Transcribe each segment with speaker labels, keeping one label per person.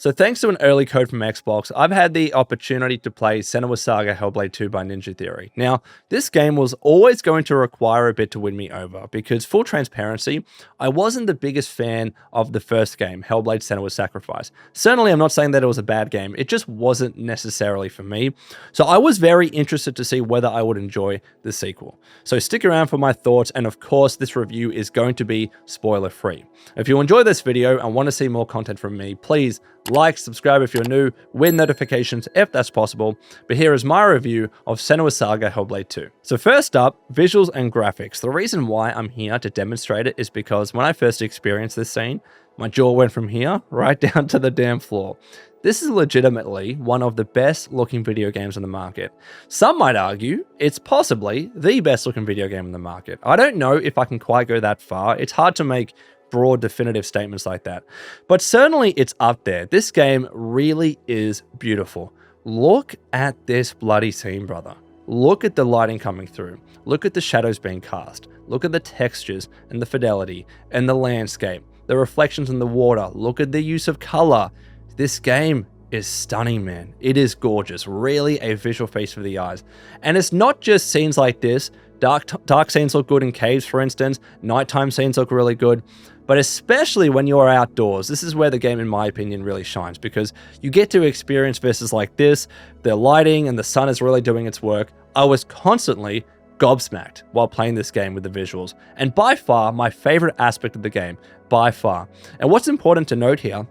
Speaker 1: So thanks to an early code from Xbox, I've had the opportunity to play Senua Saga Hellblade 2 by Ninja Theory. Now, this game was always going to require a bit to win me over, because full transparency, I wasn't the biggest fan of the first game, Hellblade Senua's Sacrifice. Certainly, I'm not saying that it was a bad game, it just wasn't necessarily for me. So I was very interested to see whether I would enjoy the sequel. So stick around for my thoughts, and of course, this review is going to be spoiler-free. If you enjoy this video and want to see more content from me, please like, subscribe if you're new, with notifications if that's possible. But here is my review of Senua Saga Hellblade 2. So first up, visuals and graphics. The reason why I'm here to demonstrate it is because when I first experienced this scene, my jaw went from here right down to the damn floor. This is legitimately one of the best looking video games on the market. Some might argue it's possibly the best looking video game on the market. I don't know if I can quite go that far. It's hard to make broad definitive statements like that, but certainly it's up there. This game really is beautiful. Look at this bloody scene, brother. Look at the lighting coming through. Look at the shadows being cast. Look at the textures and the fidelity and the landscape, the reflections in the water. Look at the use of color. This game is stunning, man. It is gorgeous. Really a visual feast for the eyes. And it's not just scenes like this. Dark scenes look good in caves, for instance. Nighttime scenes look really good. But especially when you're outdoors, this is where the game, in my opinion, really shines, because you get to experience vistas like this. The lighting and the sun is really doing its work. I was constantly gobsmacked while playing this game with the visuals. And by far, my favorite aspect of the game, by far. And what's important to note here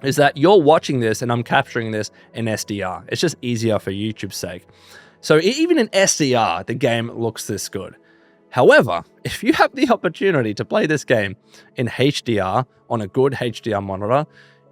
Speaker 1: is that you're watching this and I'm capturing this in SDR. It's just easier for YouTube's sake. So even in SDR, the game looks this good. However, if you have the opportunity to play this game in HDR on a good HDR monitor,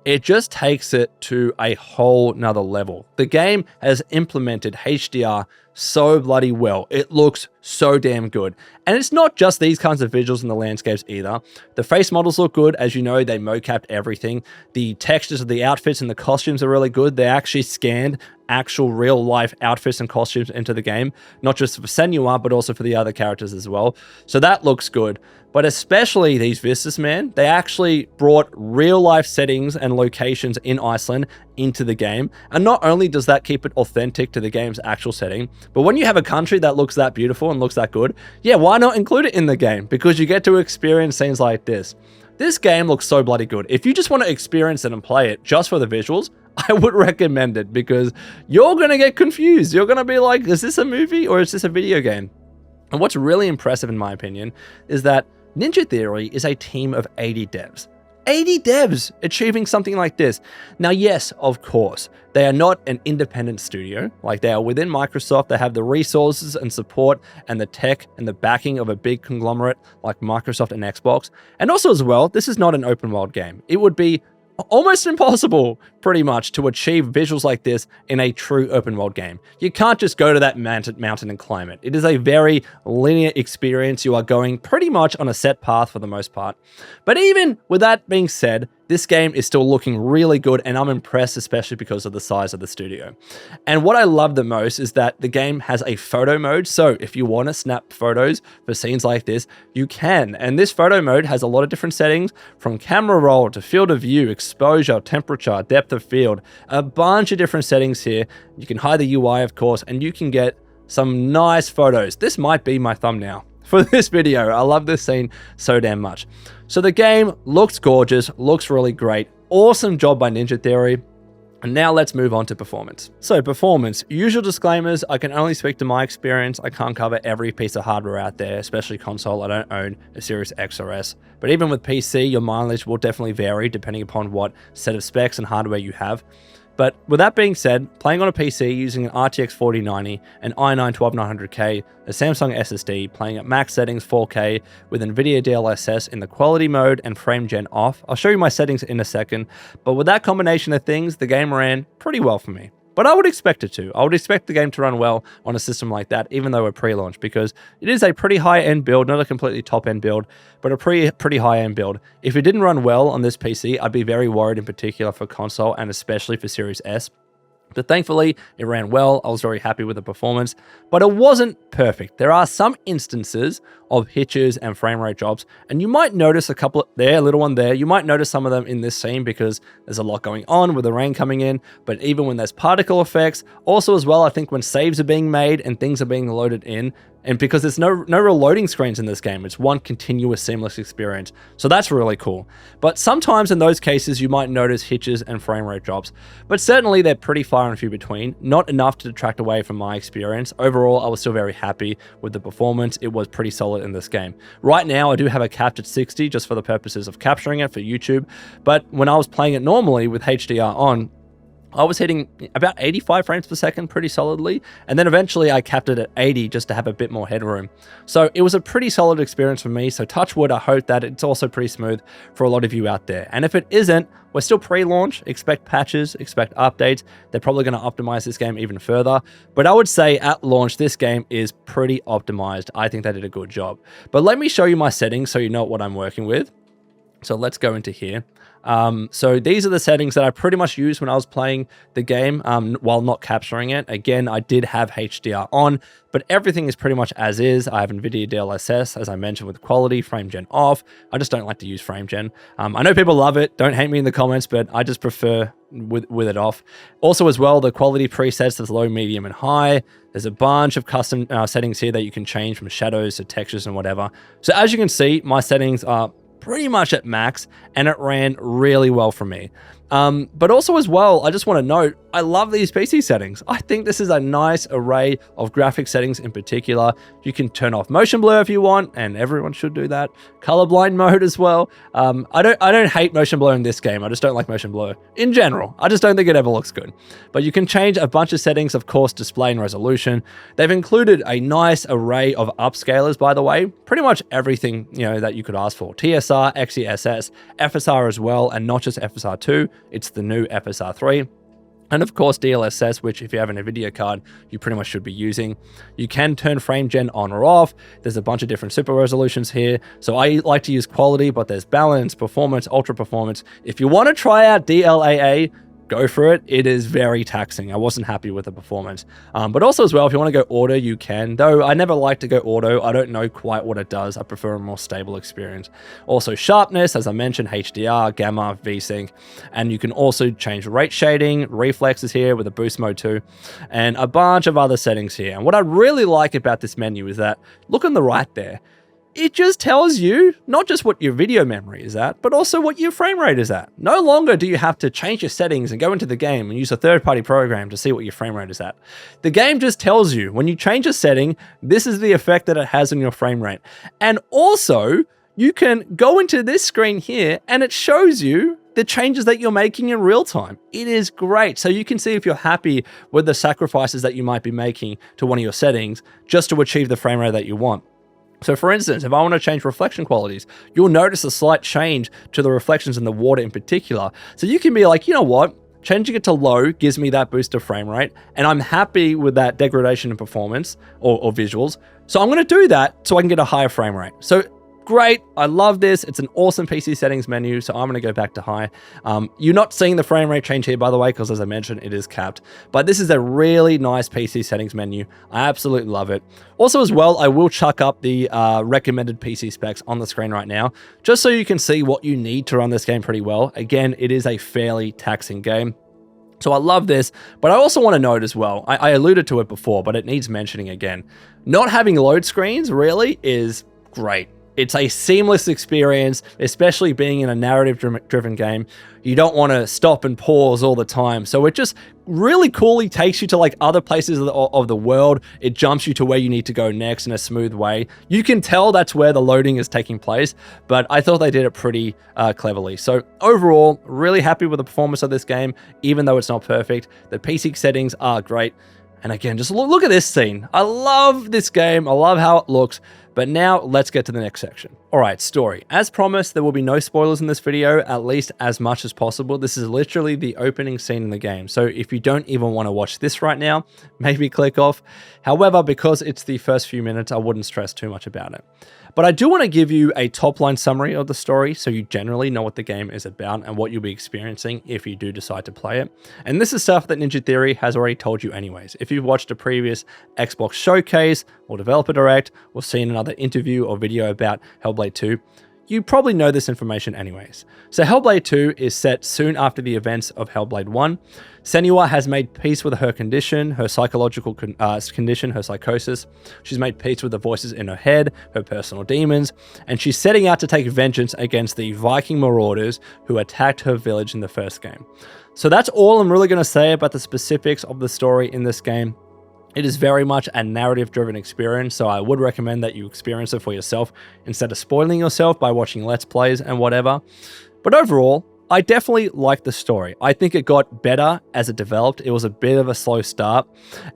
Speaker 1: it just takes it to a whole nother level. The game has implemented HDR so bloody well. It looks so damn good. And it's not just these kinds of visuals in the landscapes either. The face models look good. As you know, they mocapped everything. The textures of the outfits and the costumes are really good. They actually scanned actual real life outfits and costumes into the game, not just for Senua, but also for the other characters as well. So that looks good. But especially these vistas, man, they actually brought real life settings and locations in Iceland into the game. And not only does that keep it authentic to the game's actual setting, but when you have a country that looks that beautiful and looks that good, yeah, why not include it in the game? Because you get to experience scenes like this. This game looks so bloody good. If you just want to experience it and play it just for the visuals, I would recommend it, because you're going to get confused. You're going to be like, is this a movie or is this a video game? And what's really impressive, in my opinion, is that Ninja Theory is a team of 80 devs. 80 devs achieving something like this. Now, yes, of course, they are not an independent studio. Like, they are within Microsoft. They have the resources and support and the tech and the backing of a big conglomerate like Microsoft and Xbox. And also as well, this is not an open world game. It would be almost impossible, pretty much, to achieve visuals like this in a true open world game. You can't just go to that mountain and climb it. It is a very linear experience. You are going pretty much on a set path for the most part. But even with that being said, this game is still looking really good, and I'm impressed, especially because of the size of the studio. And what I love the most is that the game has a photo mode, so if you want to snap photos for scenes like this, you can. And this photo mode has a lot of different settings, from camera roll to field of view, exposure, temperature, depth of field, a bunch of different settings here. You can hide the UI, of course, and you can get some nice photos. This might be my thumbnail for this video. I love this scene so damn much. So the game looks gorgeous, looks really great. Awesome job by Ninja Theory. And now let's move on to performance. So performance, usual disclaimers, I can only speak to my experience. I can't cover every piece of hardware out there, especially console. I don't own a Series X or S. But even with PC, your mileage will definitely vary depending upon what set of specs and hardware you have. But with that being said, playing on a PC using an RTX 4090, an i9 12900K, a Samsung SSD, playing at max settings 4K with NVIDIA DLSS in the quality mode and frame gen off. I'll show you my settings in a second, but with that combination of things, the game ran pretty well for me. But I would expect it to. I would expect the game to run well on a system like that, even though we're pre-launch, because it is a pretty high-end build, not a completely top-end build, but a pretty high-end build. If it didn't run well on this PC, I'd be very worried in particular for console and especially for Series S. But thankfully, it ran well. I was very happy with the performance, but it wasn't perfect. There are some instances of hitches and frame rate drops, and you might notice a couple there, a little one there. You might notice some of them in this scene because there's a lot going on with the rain coming in, but even when there's particle effects, also as well, I think when saves are being made and things are being loaded in, and because there's no real loading screens in this game, it's one continuous seamless experience. So that's really cool. But sometimes in those cases, you might notice hitches and frame rate drops, but certainly they're pretty far and few between, not enough to detract away from my experience. Overall, I was still very happy with the performance. It was pretty solid in this game. Right now, I do have it capped at 60 just for the purposes of capturing it for YouTube. But when I was playing it normally with HDR on, I was hitting about 85 frames per second pretty solidly, and then eventually I capped it at 80 just to have a bit more headroom. So it was a pretty solid experience for me, so touch wood, I hope that it's also pretty smooth for a lot of you out there. And if it isn't, we're still pre-launch, expect patches, expect updates. They're probably going to optimize this game even further, but I would say at launch, this game is pretty optimized. I think they did a good job. But let me show you my settings so you know what I'm working with. So let's go into here. So these are the settings that I pretty much used when I was playing the game while not capturing it. Again, I did have HDR on, but everything is pretty much as is. I have NVIDIA DLSS, as I mentioned, with quality, frame gen off. I just don't like to use frame gen. I know people love it. Don't hate me in the comments, but I just prefer with it off. Also as well, the quality presets, there's low, medium, and high. There's a bunch of custom settings here that you can change from shadows to textures and whatever. So as you can see, my settings are pretty much at max, and it ran really well for me. But also as well, I just want to note, I love these PC settings. I think this is a nice array of graphic settings in particular. You can turn off motion blur if you want, and everyone should do that. Colorblind mode as well. I don't hate motion blur in this game. I just don't like motion blur in general. I just don't think it ever looks good. But you can change a bunch of settings, of course, display and resolution. They've included a nice array of upscalers, by the way. Pretty much everything, that you could ask for. TSR, XeSS, FSR as well, and not just FSR2. It's the new FSR3. And of course, DLSS, which if you have an NVIDIA card, you pretty much should be using. You can turn frame gen on or off. There's a bunch of different super resolutions here. So I like to use quality, but there's balance, performance, ultra performance. If you want to try out DLAA, go for it. It is very taxing. I wasn't happy with the performance. But also as well, if you want to go auto, you can. Though I never like to go auto. I don't know quite what it does. I prefer a more stable experience. Also sharpness, as I mentioned, HDR, gamma, VSync. And you can also change rate shading, reflexes here with a boost mode too, and a bunch of other settings here. And what I really like about this menu is that, look on the right there, it just tells you not just what your video memory is at, but also what your frame rate is at. No longer do you have to change your settings and go into the game and use a third-party program to see what your frame rate is at. The game just tells you, when you change a setting, this is the effect that it has on your frame rate. And also, you can go into this screen here and it shows you the changes that you're making in real time. It is great. So you can see if you're happy with the sacrifices that you might be making to one of your settings just to achieve the frame rate that you want. So for instance, if I want to change reflection qualities, you'll notice a slight change to the reflections in the water in particular. So you can be like, you know what? Changing it to low gives me that boost of frame rate, and I'm happy with that degradation in performance or visuals. So I'm going to do that so I can get a higher frame rate. So great. I love this. It's an awesome PC settings menu. So I'm going to go back to high. You're not seeing the frame rate change here, by the way, because as I mentioned, it is capped. But this is a really nice PC settings menu. I absolutely love it. Also as well, I will chuck up the recommended PC specs on the screen right now, just so you can see what you need to run this game pretty well. Again, it is a fairly taxing game. So I love this, but I also want to note as well, I alluded to it before, but it needs mentioning again. Not having load screens really is great. It's a seamless experience, especially being in a narrative-driven game. You don't want to stop and pause all the time. So it just really coolly takes you to like other places of the world. It jumps you to where you need to go next in a smooth way. You can tell that's where the loading is taking place, but I thought they did it pretty cleverly. So overall, really happy with the performance of this game, even though it's not perfect. The PC settings are great. And again, just look at this scene. I love this game. I love how it looks. But now let's get to the next section. All right, story. As promised, there will be no spoilers in this video, at least as much as possible. This is literally the opening scene in the game. So if you don't even want to watch this right now, maybe click off. However, because it's the first few minutes, I wouldn't stress too much about it. But I do want to give you a top line summary of the story so you generally know what the game is about and what you'll be experiencing if you do decide to play it. And this is stuff that Ninja Theory has already told you anyways. If you've watched a previous Xbox showcase or developer direct or seen another interview or video about Hellblade 2, you probably know this information anyways. So Hellblade 2 is set soon after the events of Hellblade 1. Senua has made peace with her condition, her psychological condition, her psychosis. She's made peace with the voices in her head, her personal demons, and she's setting out to take vengeance against the Viking marauders who attacked her village in the first game. So that's all I'm really going to say about the specifics of the story in this game. It is very much a narrative-driven experience, so I would recommend that you experience it for yourself instead of spoiling yourself by watching Let's Plays and whatever. But overall, I definitely like the story. I think it got better as it developed. It was a bit of a slow start,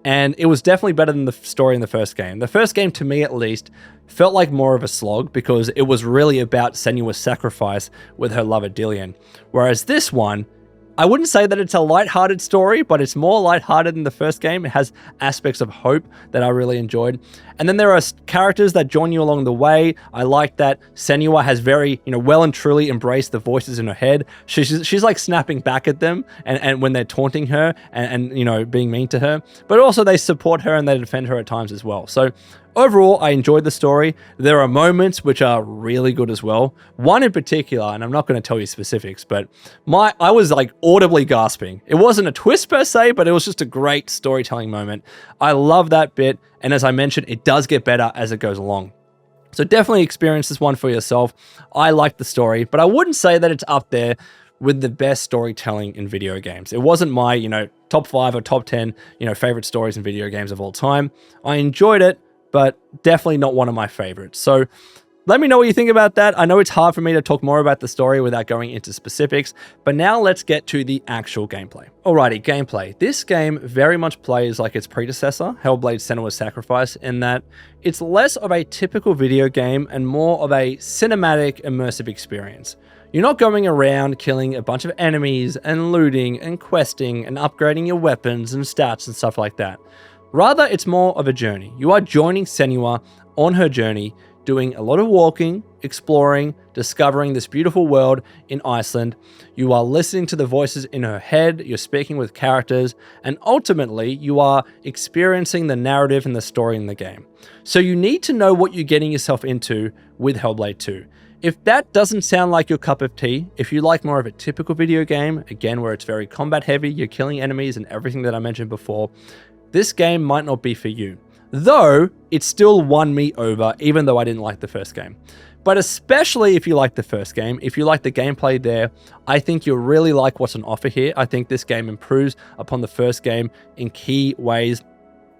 Speaker 1: and it was definitely better than the story in the first game. The first game, to me at least, felt like more of a slog because it was really about Senua's sacrifice with her lover Dillion. Whereas this one, I wouldn't say that it's a lighthearted story, but it's more lighthearted than the first game. It has aspects of hope that I really enjoyed. And then there are characters that join you along the way. I like that Senua has very, well and truly embraced the voices in her head. She's like snapping back at them and when they're taunting her and being mean to her. But also they support her and they defend her at times as well. So overall, I enjoyed the story. There are moments which are really good as well. One in particular, and I'm not going to tell you specifics, but I was like audibly gasping. It wasn't a twist per se, but it was just a great storytelling moment. I love that bit. And as I mentioned, it does get better as it goes along. So definitely experience this one for yourself. I like the story, but I wouldn't say that it's up there with the best storytelling in video games. It wasn't my, top 5 or top 10, favorite stories in video games of all time. I enjoyed it, but definitely not one of my favorites. So let me know what you think about that. I know it's hard for me to talk more about the story without going into specifics, but now let's get to the actual gameplay. Alrighty, gameplay. This game very much plays like its predecessor, Hellblade: Senua's Sacrifice, in that it's less of a typical video game and more of a cinematic, immersive experience. You're not going around killing a bunch of enemies and looting and questing and upgrading your weapons and stats and stuff like that. Rather, it's more of a journey. You are joining Senua on her journey, doing a lot of walking, exploring, discovering this beautiful world in Iceland. You are listening to the voices in her head, you're speaking with characters, and ultimately you are experiencing the narrative and the story in the game. So you need to know what you're getting yourself into with Hellblade 2. If that doesn't sound like your cup of tea, if you like more of a typical video game, again where it's very combat heavy, you're killing enemies and everything that I mentioned before, this game might not be for you. Though, it still won me over, even though I didn't like the first game. But especially if you like the first game, if you like the gameplay there, I think you'll really like what's on offer here. I think this game improves upon the first game in key ways.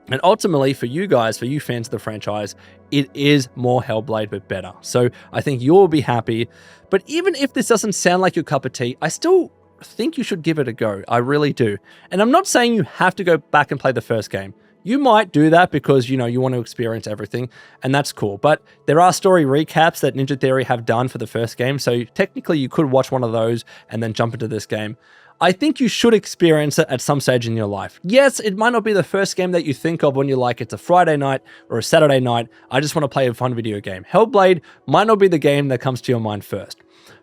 Speaker 1: And ultimately, for you guys, for you fans of the franchise, it is more Hellblade, but better. So I think you'll be happy. But even if this doesn't sound like your cup of tea, I still think you should give it a go. I really do. And I'm not saying you have to go back and play the first game. You might do that because, you want to experience everything, and that's cool. But there are story recaps that Ninja Theory have done for the first game, so technically you could watch one of those and then jump into this game. I think you should experience it at some stage in your life. Yes, it might not be the first game that you think of when you're like, it's a Friday night or a Saturday night, I just want to play a fun video game. Hellblade might not be the game that comes to your mind first.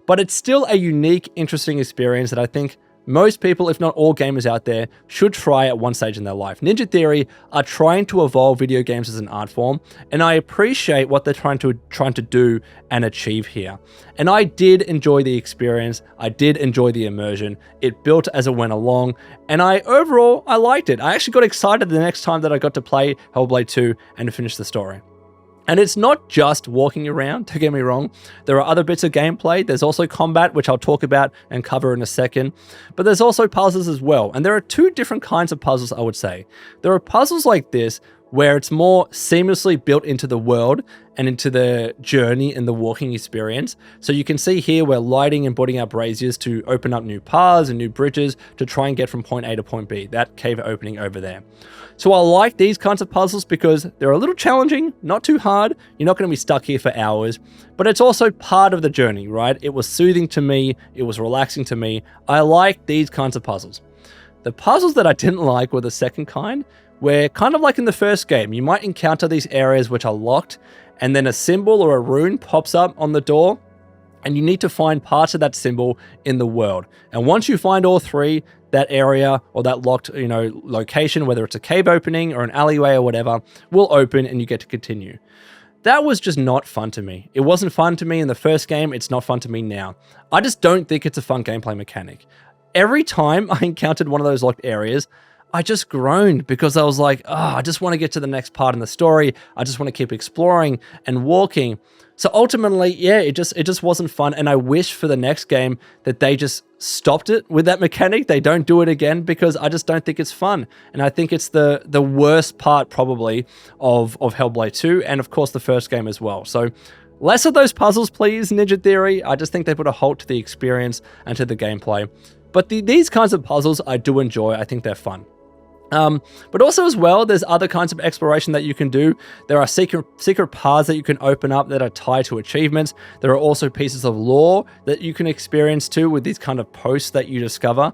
Speaker 1: But it's still a unique, interesting experience that I think most people, if not all gamers out there, should try at one stage in their life. Ninja Theory are trying to evolve video games as an art form, and I appreciate what they're trying to do and achieve here. And I did enjoy the experience. I did enjoy the immersion. It built as it went along, and overall, I liked it. I actually got excited the next time that I got to play Hellblade 2 and to finish the story. And it's not just walking around, don't get me wrong. There are other bits of gameplay. There's also combat, which I'll talk about and cover in a second. But there's also puzzles as well. And there are two different kinds of puzzles, I would say. There are puzzles like this, where it's more seamlessly built into the world and into the journey and the walking experience. So you can see here we're lighting and putting up braziers to open up new paths and new bridges to try and get from point A to point B, that cave opening over there. So I like these kinds of puzzles because they're a little challenging, not too hard. You're not going to be stuck here for hours, but it's also part of the journey, right? It was soothing to me. It was relaxing to me. I like these kinds of puzzles. The puzzles that I didn't like were the second kind, where kind of like in the first game, you might encounter these areas which are locked and then a symbol or a rune pops up on the door, and you need to find parts of that symbol in the world. And once you find all three, that area or that locked, location, whether it's a cave opening or an alleyway or whatever, will open and you get to continue. That was just not fun to me. It wasn't fun to me in the first game. It's not fun to me now. I just don't think it's a fun gameplay mechanic. Every time I encountered one of those locked areas, I just groaned because I was like, I just want to get to the next part in the story. I just want to keep exploring and walking. So ultimately, yeah, it just wasn't fun. And I wish for the next game that they just stopped it with that mechanic. They don't do it again because I just don't think it's fun. And I think it's the worst part probably of Hellblade 2 and of course the first game as well. So less of those puzzles, please, Ninja Theory. I just think they put a halt to the experience and to the gameplay. But these kinds of puzzles I do enjoy. I think they're fun. But also as well, there's other kinds of exploration that you can do. There are secret paths that you can open up that are tied to achievements. There are also pieces of lore that you can experience too with these kind of posts that you discover.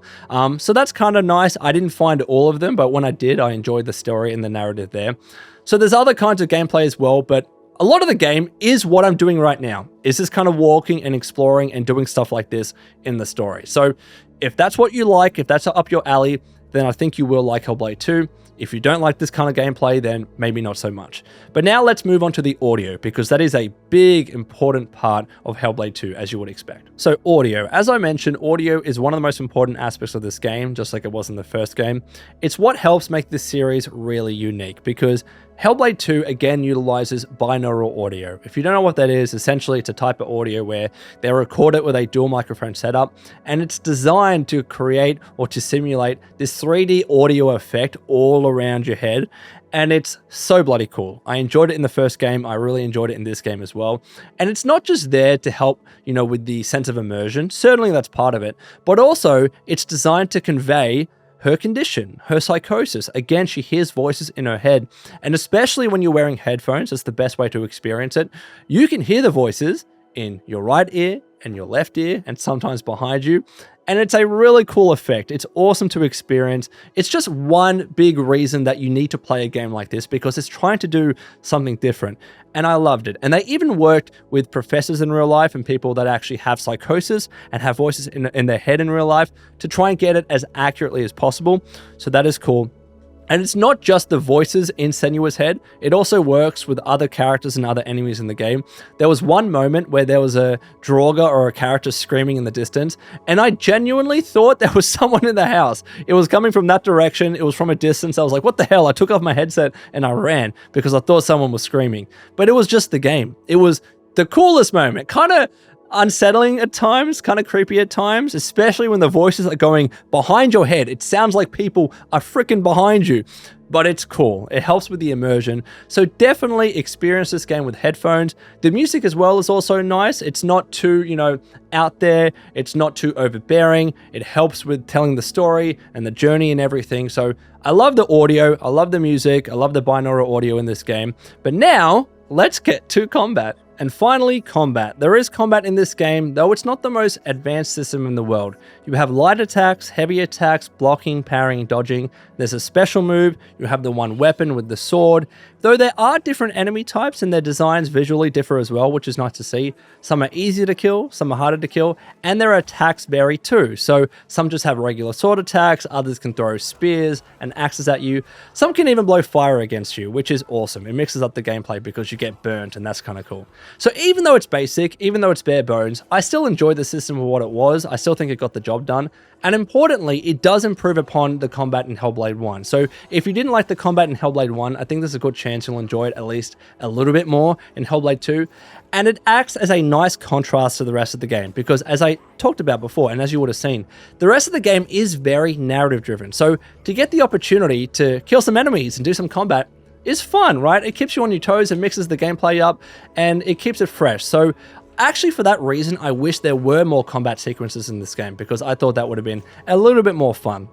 Speaker 1: So that's kind of nice. I didn't find all of them, but when I did, I enjoyed the story and the narrative there. So there's other kinds of gameplay as well, but a lot of the game is what I'm doing right now. Is this kind of walking and exploring and doing stuff like this in the story. So if that's what you like, if that's up your alley, then I think you will like Hellblade 2. If you don't like this kind of gameplay, then maybe not so much. But now let's move on to the audio, because that is a big, important part of Hellblade 2, as you would expect. So audio. As I mentioned, audio is one of the most important aspects of this game, just like it was in the first game. It's what helps make this series really unique, because Hellblade 2, again, utilizes binaural audio. If you don't know what that is, essentially it's a type of audio where they record it with a dual microphone setup, and it's designed to create or to simulate this 3D audio effect all around your head, and it's so bloody cool. I enjoyed it in the first game. I really enjoyed it in this game as well. And it's not just there to help, with the sense of immersion. Certainly that's part of it, but also it's designed to convey her condition, her psychosis. Again, she hears voices in her head, and especially when you're wearing headphones, that's the best way to experience it. You can hear the voices in your right ear and your left ear, and sometimes behind you, and it's a really cool effect. It's awesome to experience. It's just one big reason that you need to play a game like this, because it's trying to do something different, and I loved it. And they even worked with professors in real life and people that actually have psychosis and have voices in their head in real life to try and get it as accurately as possible. So that is cool. And it's not just the voices in Senua's head, it also works with other characters and other enemies in the game. There was one moment where there was a Draugr or a character screaming in the distance, and I genuinely thought there was someone in the house. It was coming from that direction, it was from a distance. I was like, what the hell? I took off my headset and I ran because I thought someone was screaming. But it was just the game. It was the coolest moment. Kind of unsettling at times, kind of creepy at times, especially when the voices are going behind your head. It sounds like people are freaking behind you, but it's cool. It helps with the immersion. So definitely experience this game with headphones. The music as well is also nice. It's not too, out there. It's not too overbearing. It helps with telling the story and the journey and everything. So I love the audio. I love the music. I love the binaural audio in this game. But now let's get to combat. And finally, combat. There is combat in this game, though it's not the most advanced system in the world. You have light attacks, heavy attacks, blocking, parrying, dodging. There's a special move. You have the one weapon with the sword. Though there are different enemy types and their designs visually differ as well, which is nice to see. Some are easier to kill, some are harder to kill, and their attacks vary too. So some just have regular sword attacks, others can throw spears and axes at you. Some can even blow fire against you, which is awesome. It mixes up the gameplay because you get burnt, and that's kind of cool. So even though it's basic, even though it's bare bones, I still enjoyed the system for what it was. I still think it got the job done. And importantly, it does improve upon the combat in Hellblade 1. So if you didn't like the combat in Hellblade 1, I think there's a good chance you'll enjoy it at least a little bit more in Hellblade 2. And it acts as a nice contrast to the rest of the game, because as I talked about before, and as you would have seen, the rest of the game is very narrative driven. So to get the opportunity to kill some enemies and do some combat is fun, right? It keeps you on your toes and mixes the gameplay up, and it keeps it fresh. So actually, for that reason, I wish there were more combat sequences in this game, because I thought that would have been a little bit more fun.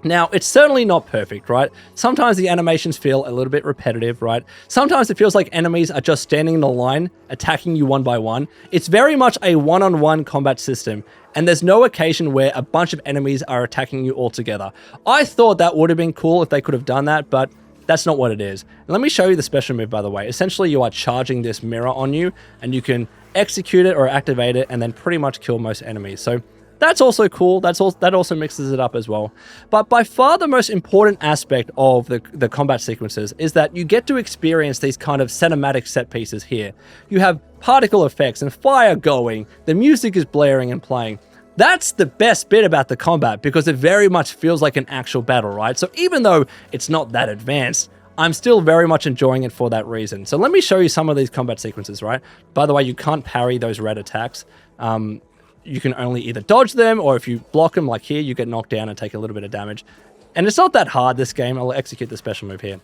Speaker 1: Now, it's certainly not perfect, right? Sometimes the animations feel a little bit repetitive, right? Sometimes it feels like enemies are just standing in a line, attacking you one by one. It's very much a one-on-one combat system, and there's no occasion where a bunch of enemies are attacking you all together. I thought that would have been cool if they could have done that, but That's not what it is. And let me show you the special move, by the way. Essentially, you are charging this mirror on you, and you can execute it or activate it and then pretty much kill most enemies. So that's also cool. That also mixes it up as well. But by far the most important aspect of the combat sequences is that you get to experience these kind of cinematic set pieces here. You have particle effects and fire going. The music is blaring and playing. That's the best bit about the combat because it very much feels like an actual battle, right? So even though it's not that advanced, I'm still very much enjoying it for that reason. So let me show you some of these combat sequences, right? By the way, you can't parry those red attacks. You can only either dodge them, or if you block them, like here, you get knocked down and take a little bit of damage. And it's not that hard, this game. I'll execute the special move here.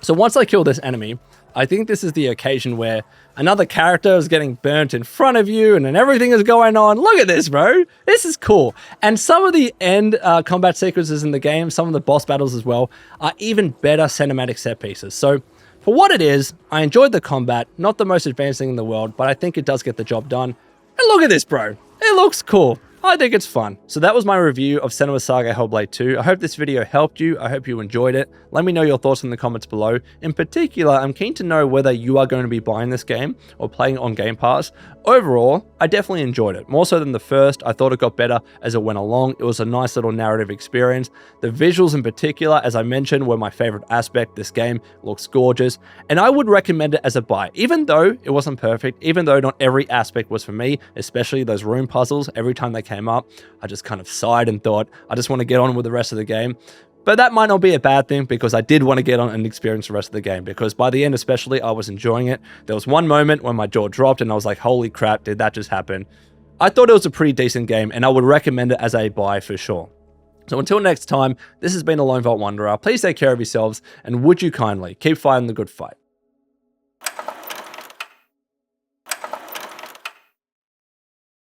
Speaker 1: So once I kill this enemy, I think this is the occasion where another character is getting burnt in front of you, and then everything is going on. Look at this, bro. This is cool. And some of the end combat sequences in the game, some of the boss battles as well, are even better cinematic set pieces. So for what it is, I enjoyed the combat. Not the most advanced thing in the world, but I think it does get the job done. And look at this, bro. It looks cool. I think it's fun. So that was my review of Senua Saga Hellblade 2. I hope this video helped you. I hope you enjoyed it. Let me know your thoughts in the comments below. In particular, I'm keen to know whether you are going to be buying this game or playing on Game Pass. Overall, I definitely enjoyed it. More so than the first, I thought it got better as it went along. It was a nice little narrative experience. The visuals in particular, as I mentioned, were my favorite aspect. This game looks gorgeous, and I would recommend it as a buy. Even though it wasn't perfect, even though not every aspect was for me, especially those room puzzles, every time they came up, I just kind of sighed and thought, I just want to get on with the rest of the game. But that might not be a bad thing because I did want to get on and experience the rest of the game because by the end especially, I was enjoying it. There was one moment when my jaw dropped and I was like, holy crap, did that just happen? I thought it was a pretty decent game and I would recommend it as a buy for sure. So until next time, this has been the Lone Vault Wanderer. Please take care of yourselves and would you kindly keep fighting the good fight.